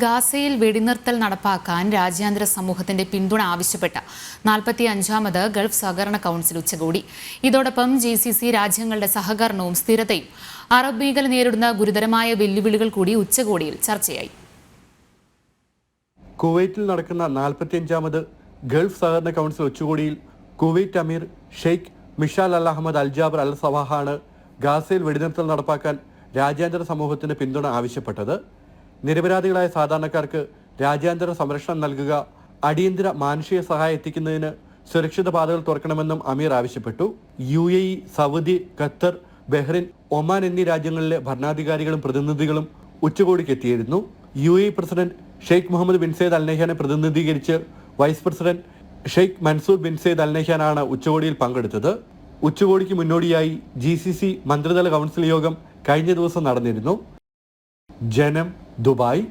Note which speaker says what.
Speaker 1: ഗാസയിൽ വെടിനിർത്തൽ നടപ്പാക്കാൻ രാജ്യാന്തര സമൂഹത്തിന്റെ പിന്തുണ ആവശ്യപ്പെട്ട 45ാമത് ഗൾഫ് സഹകരണ കൗൺസിൽ ഉച്ചകോടി. ഇതോടൊപ്പം GCC രാജ്യങ്ങളുടെ സഹകരണവും സ്ഥിരതയും അറബ് മേഖല നേരിടുന്ന ഗുരുതരമായ വെല്ലുവിളികൾ കൂടി ഉച്ചകോടിയിൽ ചർച്ചയായി.
Speaker 2: കുവൈറ്റിൽ നടക്കുന്ന 45ാമത് ഗൾഫ് സഹകരണ കൗൺസിൽ ഉച്ചകോടിയിൽ കുവൈറ്റ് അമീർ ഷെയ്ഖ് മിഷാൽ അൽ അഹമ്മദ് അൽ ജാബർ അൽ സവാഹാണ് ഗാസയിൽ വെടിനിർത്തൽ നടപ്പാക്കാൻ രാജ്യാന്തര സമൂഹത്തിന് പിന്തുണ ആവശ്യപ്പെട്ടത്. നിരപരാധികളായ സാധാരണക്കാർക്ക് രാജ്യാന്തര സംരക്ഷണം നൽകുക, അടിയന്തര മാനുഷിക സഹായം എത്തിക്കുന്നതിന് സുരക്ഷിത പാതകൾ തുറക്കണമെന്നും അമീർ ആവശ്യപ്പെട്ടു. UAE, Saudi, Qatar, Bahrain, Oman എന്നീ രാജ്യങ്ങളിലെ ഭരണാധികാരികളും പ്രതിനിധികളും ഉച്ചകോടിക്ക് എത്തിയിരുന്നു. UAE president Sheikh Mohammed bin Zayed Al നഹ്യാനെ പ്രതിനിധീകരിച്ച് vice president Sheikh Mansour bin Zayed Al നഹ്യാനാണ് ഉച്ചകോടിയിൽ പങ്കെടുത്തത്. ഉച്ചകോടിക്ക് മുന്നോടിയായി GCC മന്ത്രിതല കൗൺസിൽ യോഗം കഴിഞ്ഞ ദിവസം നടന്നിരുന്നു. ജനം, ദുബായ്.